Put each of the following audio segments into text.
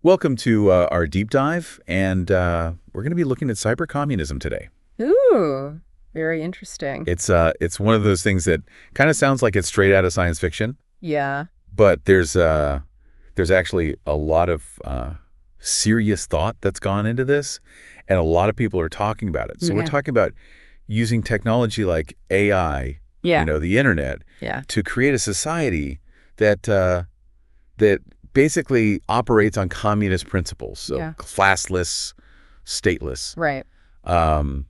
Welcome to our deep dive, and we're going to be looking at cybercommunism today. Ooh, very interesting. It's one of those things that kind of sounds like it's straight out of science fiction, Yeah. but there's actually a lot of serious thought that's gone into this, and a lot of people are talking about it. So we're Yeah. talking about using technology like AI, Yeah. the internet, Yeah. to create a society that basically operates on communist principles, so Yeah. classless, stateless, Right. um,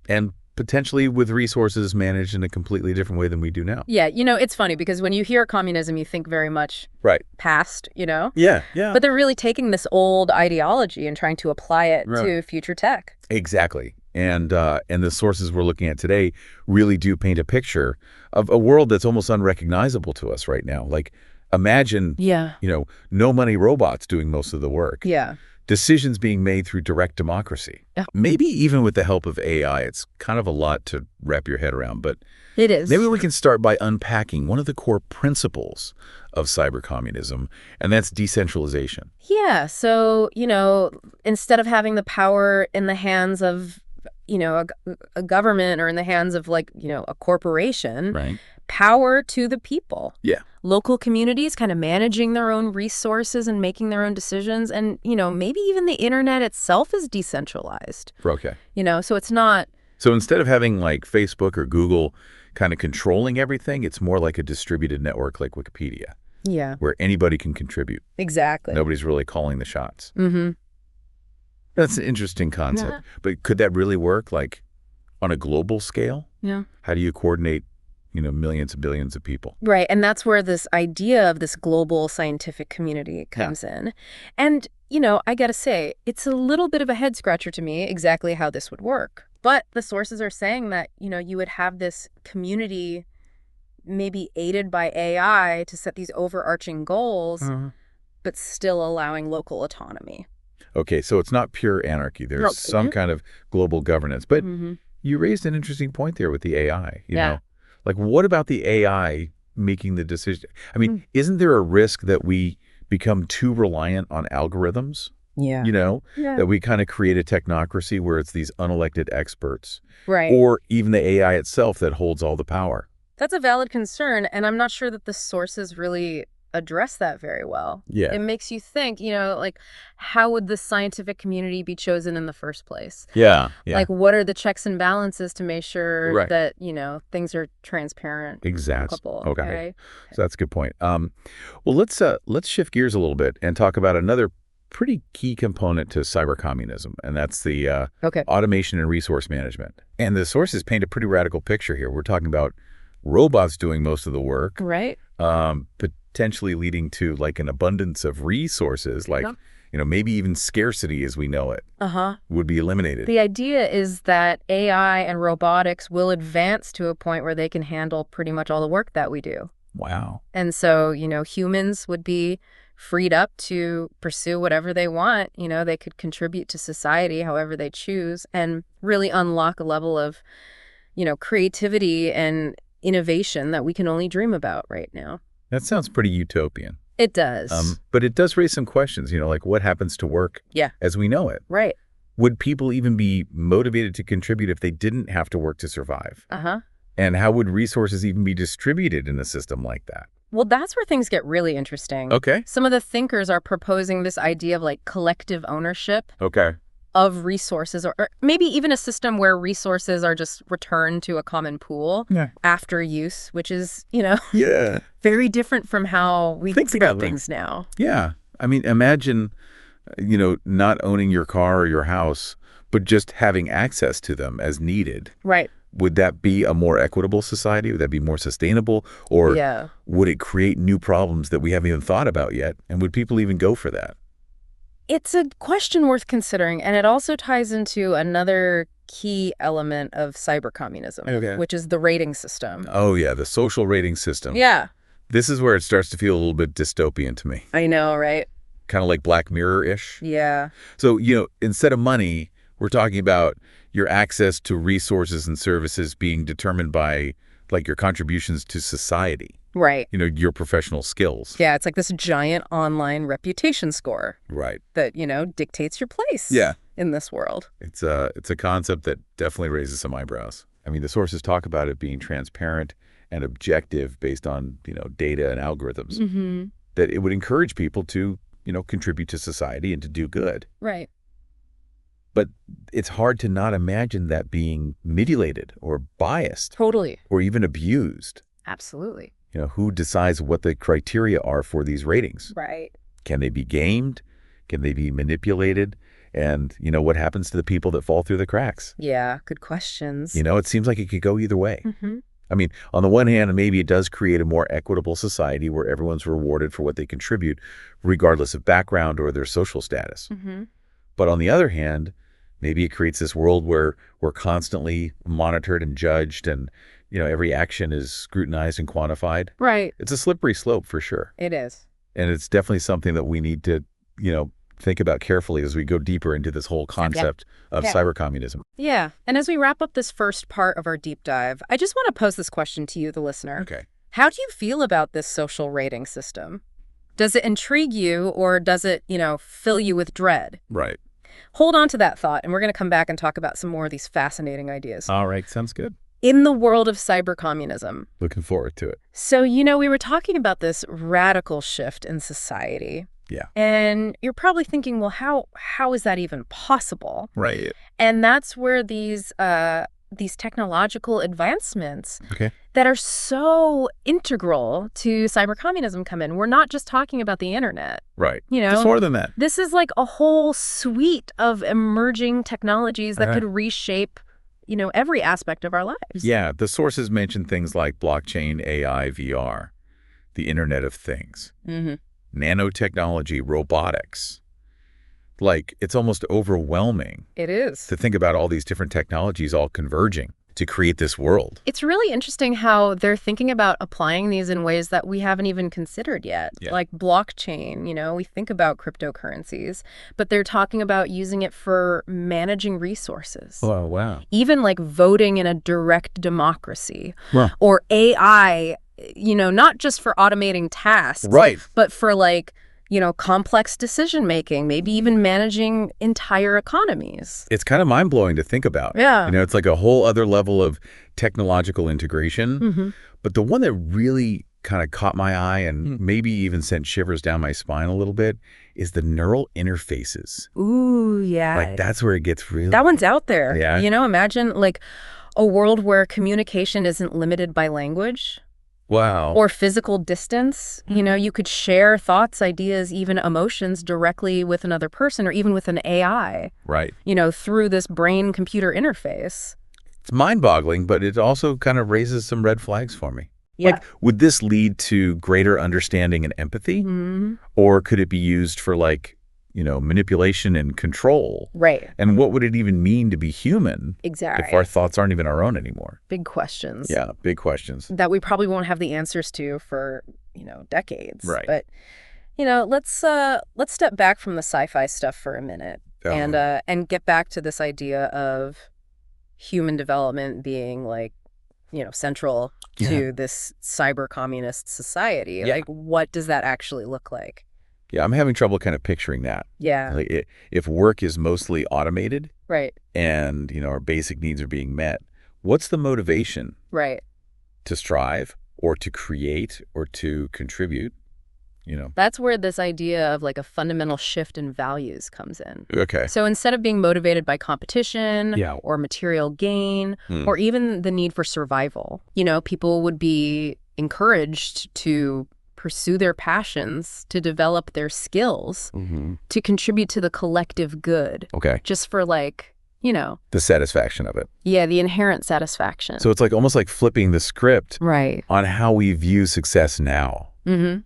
and potentially with resources managed in a completely different way than we do now. Yeah. It's funny because when you hear communism, you think very much Right. past, Yeah, yeah. but they're really taking this old ideology and trying to apply it Right. to future tech. Exactly. And the sources we're looking at today really do paint a picture of a world that's almost unrecognizable to us right now. Like, imagine, Yeah. no money robots doing most of the work. Yeah. Decisions being made through direct democracy. Yeah. Maybe even with the help of AI. It's kind of a lot to wrap your head around, but It is. maybe we can start by unpacking one of the core principles of cybercommunism, and that's decentralization. Yeah. So, instead of having the power in the hands of, a government or in the hands of a corporation, Right. power to the people. Yeah. Local communities kind of managing their own resources and making their own decisions. And, maybe even the internet itself is decentralized, Okay. so it's not. So instead of having like Facebook or Google kind of controlling everything, it's more like a distributed network like Wikipedia, Yeah, where anybody can contribute. exactly. Nobody's really calling the shots. Mm-hmm. That's an interesting concept. Yeah. But could that really work, like, on a global scale? Yeah. How do you coordinate, millions and billions of people? Right. And that's where this idea of this global scientific community comes in. And, I got to say, it's a little bit of a head scratcher to me exactly how this would work. But the sources are saying that, you would have this community maybe aided by AI to set these overarching goals, but still allowing local autonomy. Okay, so it's not pure anarchy. There's No. some kind of global governance. But Mm-hmm. you raised an interesting point there with the AI, Yeah. Like, what about the AI making the decision? I mean, isn't there a risk that we become too reliant on algorithms? Yeah. Yeah. That we kind of create a technocracy where it's these unelected experts, Right. or even the AI itself that holds all the power. That's a valid concern, and I'm not sure that the sources really address that very well. Yeah. It makes you think, how would the scientific community be chosen in the first place? Yeah. Like, what are the checks and balances to make sure Right. that, things are transparent? Exactly. Couple, Okay. So that's a good point. Well, let's shift gears a little bit and talk about another pretty key component to cybercommunism, and that's the Okay. automation and resource management. And the sources paint a pretty radical picture here. We're talking about robots doing most of the work, Right. potentially leading to like an abundance of resources, like, maybe even scarcity as we know it Uh-huh. would be eliminated. The idea is that AI and robotics will advance to a point where they can handle pretty much all the work that we do. Wow. And so, humans would be freed up to pursue whatever they want. They could contribute to society however they choose and really unlock a level of, creativity and innovation that we can only dream about right now. That sounds pretty utopian. It does. But it does raise some questions, like what happens to work Yeah. as we know it? Right. Would people even be motivated to contribute if they didn't have to work to survive? Uh-huh. And how would resources even be distributed in a system like that? Well, that's where things get really interesting. Okay. Some of the thinkers are proposing this idea of collective ownership Okay. of resources, or maybe even a system where resources are just returned to a common pool Yeah. after use, which is, Yeah. very different from how we Think think about about it. things now. Yeah. I mean, imagine, not owning your car or your house, but just having access to them as needed. Right. Would that be a more equitable society? Would that be more sustainable? Or Yeah. would it create new problems that we haven't even thought about yet? And would people even go for that? It's a question worth considering, and it also ties into another key element of cybercommunism, Okay. which is the rating system. Oh, yeah, the social rating system. Yeah, This is where it starts to feel a little bit dystopian to me, I know, right? kind of like Black Mirror-ish. Yeah. So, instead of money, we're talking about your access to resources and services being determined by, like, your contributions to society. Right. your professional skills. Yeah, it's like this giant online reputation score Right. that, dictates your place Yeah. in this world. It's a concept that definitely raises some eyebrows. I mean, the sources talk about it being transparent and objective based on, data and algorithms. Mm-hmm. That it would encourage people to, contribute to society and to do good. Right. But it's hard to not imagine that being manipulated or biased Totally. or even abused. Absolutely. Who decides what the criteria are for these ratings? Right. Can they be gamed? Can they be manipulated? And, what happens to the people that fall through the cracks? Yeah, good questions. It seems like it could go either way. Mm-hmm. I mean, on the one hand, maybe it does create a more equitable society where everyone's rewarded for what they contribute, regardless of background or their social status. Mm-hmm. But on the other hand, maybe it creates this world where we're constantly monitored and judged and, every action is scrutinized and quantified. Right. It's a slippery slope for sure. It is. And it's definitely something that we need to, think about carefully as we go deeper into this whole concept of cybercommunism. Yeah. And as we wrap up this first part of our deep dive, I just want to pose this question to you, the listener. Okay. How do you feel about this social rating system? Does it intrigue you or does it, fill you with dread? Right. Hold on to that thought, and we're going to come back and talk about some more of these fascinating ideas. All right. Sounds good. In the world of cybercommunism. Looking forward to it. So, we were talking about this radical shift in society. Yeah. And you're probably thinking, well, how is that even possible? Right. And that's where these technological advancements that are so integral to cybercommunism come in. We're not just talking about the internet. Right. It's more than that. This is like a whole suite of emerging technologies that could reshape, every aspect of our lives. Yeah. The sources mention things like blockchain, AI, VR, the Internet of Things, nanotechnology, robotics. Like, it's almost overwhelming. It is. To think about all these different technologies all converging to create this world. It's really interesting how they're thinking about applying these in ways that we haven't even considered yet. Yeah. Like blockchain, we think about cryptocurrencies, but they're talking about using it for managing resources. Oh, wow. Even like voting in a direct democracy. Wow. Or AI, not just for automating tasks. Right. But for complex decision-making, maybe even managing entire economies. It's kind of mind-blowing to think about. Yeah. It's like a whole other level of technological integration. Mm-hmm. But the one that really kind of caught my eye and maybe even sent shivers down my spine a little bit is the neural interfaces. Ooh, yeah. Like, that's where it gets really... That one's out there. Yeah. Imagine like a world where communication isn't limited by language. Wow. Or physical distance. You could share thoughts, ideas, even emotions directly with another person or even with an AI. Right. Through this brain-computer interface. It's mind-boggling, but it also kind of raises some red flags for me. Yeah. Like, would this lead to greater understanding and empathy? Mm-hmm. Or could it be used for, manipulation and control? Right. And what would it even mean to be human? Exactly. If our thoughts aren't even our own anymore? Big questions. Yeah, big questions. That we probably won't have the answers to for, decades. Right. But, let's step back from the sci-fi stuff for a minute and get back to this idea of human development being central to this cyber communist society. Yeah. Like, what does that actually look like? Yeah, I'm having trouble kind of picturing that. Yeah. Like, if work is mostly automated Right. and, our basic needs are being met, what's the motivation Right. to strive or to create or to contribute? That's where this idea of a fundamental shift in values comes in. Okay. So instead of being motivated by competition or material gain or even the need for survival, people would be encouraged to pursue their passions, to develop their skills, to contribute to the collective good. Okay. Just for the satisfaction of it. Yeah, the inherent satisfaction. So it's almost like flipping the script right. on how we view success now. Mm-hmm.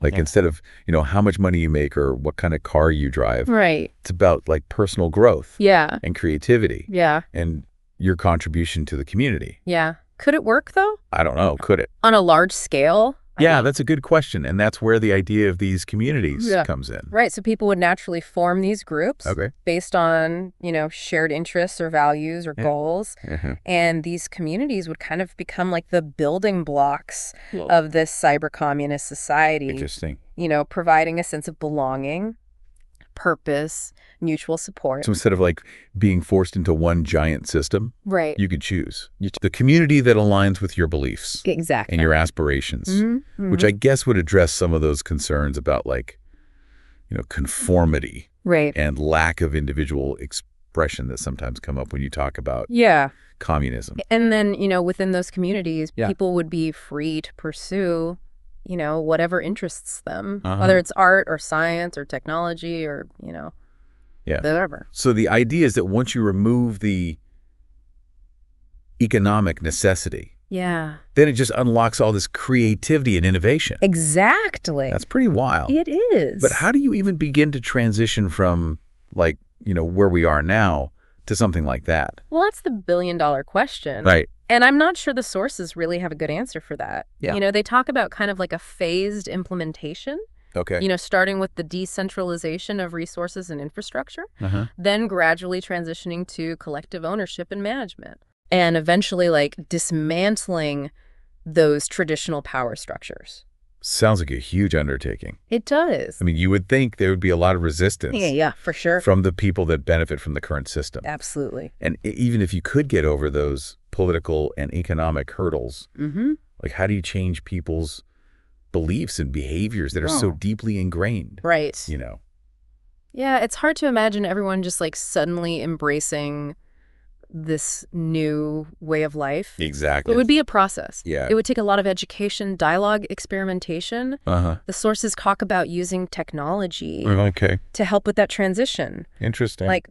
Instead of, how much money you make or what kind of car you drive. Right. It's about personal growth. Yeah. And creativity. Yeah. And your contribution to the community. Yeah. Could it work though? I don't know. Could it? On a large scale? Yeah, that's a good question. And that's where the idea of these communities comes in. Right. So people would naturally form these groups Okay. based on, shared interests or values or goals. And these communities would kind of become like the building blocks of this cyber-communist society. Interesting. Providing a sense of belonging, purpose, mutual support. So instead of like being forced into one giant system, right, you could choose the community that aligns with your beliefs. Exactly. And your aspirations, which I guess would address some of those concerns about like, conformity and lack of individual expression that sometimes come up when you talk about communism. And then, within those communities, people would be free to pursue whatever interests them, whether it's art or science or technology or, whatever. So the idea is that once you remove the economic necessity, then it just unlocks all this creativity and innovation. Exactly. That's pretty wild. It is. But how do you even begin to transition from like, where we are now to something like that? Well, that's the billion-dollar question. Right. And I'm not sure the sources really have a good answer for that. Yeah. They talk about kind of like a phased implementation. Okay. Starting with the decentralization of resources and infrastructure, then gradually transitioning to collective ownership and management, and eventually like dismantling those traditional power structures. Sounds like a huge undertaking. It does. I mean, you would think there would be a lot of resistance. Yeah, for sure. From the people that benefit from the current system. Absolutely. And even if you could get over those political and economic hurdles, like how do you change people's beliefs and behaviors that are so deeply ingrained? Right. Yeah, it's hard to imagine everyone just like suddenly embracing this new way of life. Exactly. It would be a process. Yeah. It would take a lot of education, dialogue, experimentation. The sources talk about using technology to help with that transition. Interesting. Like,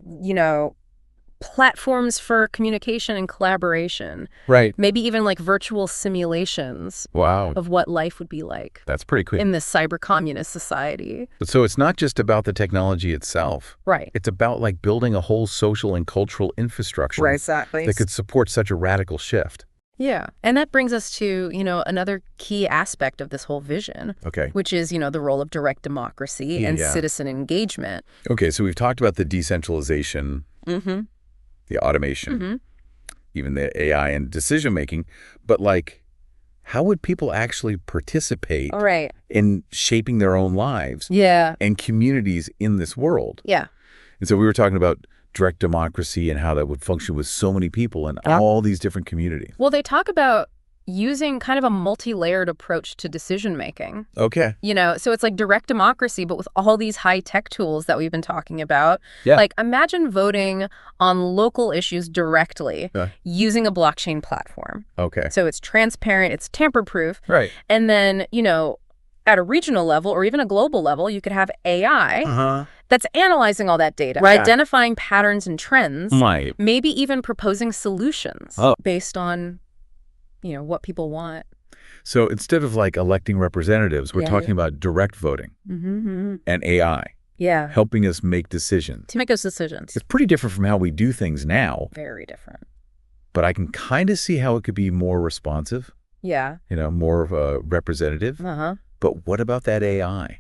platforms for communication and collaboration. Right. Maybe even like virtual simulations of what life would be like. That's pretty cool. In this cyber-communist society. So it's not just about the technology itself. Right. It's about like building a whole social and cultural infrastructure. Right, exactly. That could support such a radical shift. Yeah. And that brings us to, another key aspect of this whole vision. Okay. Which is, the role of direct democracy and citizen engagement. Okay, so we've talked about the decentralization, the automation, even the AI and decision-making, but like, how would people actually participate in shaping their own lives and communities in this world? Yeah. And so we were talking about direct democracy and how that would function with so many people in all these different communities. Well, they talk about using kind of a multi-layered approach to decision-making. Okay. So it's like direct democracy, but with all these high-tech tools that we've been talking about. Yeah. Like, imagine voting on local issues directly using a blockchain platform. Okay. So it's transparent, it's tamper-proof. Right. And then, at a regional level or even a global level, you could have AI that's analyzing all that data, identifying patterns and trends, maybe even proposing solutions based on what people want. So instead of like electing representatives, we're talking about direct voting and AI helping us make decisions. To make those decisions. It's pretty different from how we do things now. Very different. But I can kind of see how it could be more responsive. Yeah. More of a representative. But what about that AI?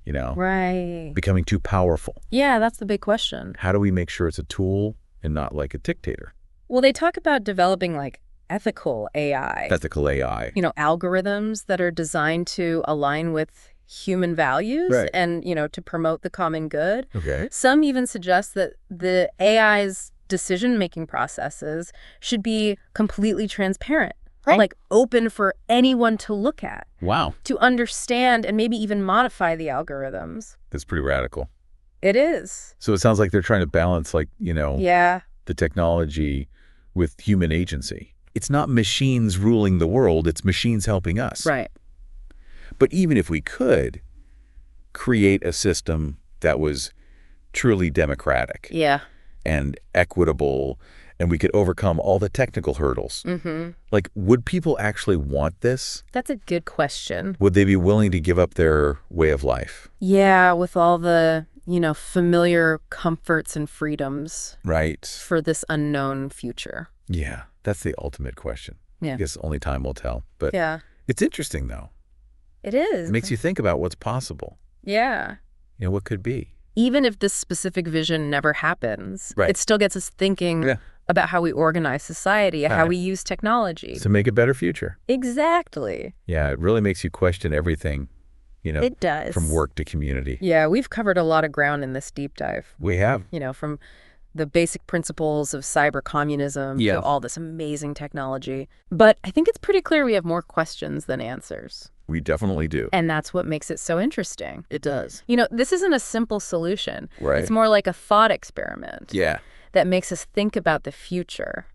Becoming too powerful. Yeah, that's the big question. How do we make sure it's a tool and not like a dictator? Well, they talk about developing like ethical AI. Ethical AI. Algorithms that are designed to align with human values and, to promote the common good. Okay. Some even suggest that the AI's decision-making processes should be completely transparent. Like open for anyone to look at. Wow. To understand and maybe even modify the algorithms. That's pretty radical. It is. So it sounds like they're trying to balance like, the technology with human agency. It's not machines ruling the world, it's machines helping us. Right. But even if we could create a system that was truly democratic and equitable, and we could overcome all the technical hurdles, like, would people actually want this? That's a good question. Would they be willing to give up their way of life? Yeah, with all the, familiar comforts and freedoms. Right. For this unknown future. Yeah, that's the ultimate question. Yeah. I guess only time will tell. But it's interesting, though. It is. It makes you think about what's possible. Yeah. What could be. Even if this specific vision never happens, Right. it still gets us thinking about how we organize society, how we use technology. To make a better future. Exactly. Yeah, it really makes you question everything, It does. from work to community. Yeah, we've covered a lot of ground in this deep dive. We have. From the basic principles of cybercommunism to all this amazing technology. But I think it's pretty clear we have more questions than answers. We definitely do. And that's what makes it so interesting. It does. This isn't a simple solution. Right. It's more like a thought experiment. Yeah. That makes us think about the future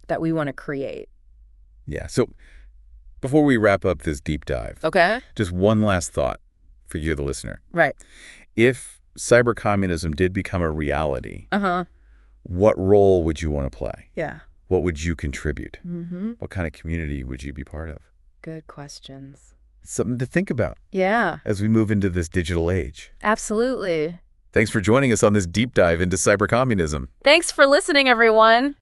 that we want to create. Yeah. So before we wrap up this deep dive, Okay. just one last thought for you, the listener. Right. If cybercommunism did become a reality, Uh-huh. what role would you want to play? Yeah. What would you contribute? Mm-hmm. What kind of community would you be part of? Good questions. Something to think about Yeah, as we move into this digital age. absolutely. Thanks for joining us on this deep dive into cybercommunism. Thanks for listening, everyone.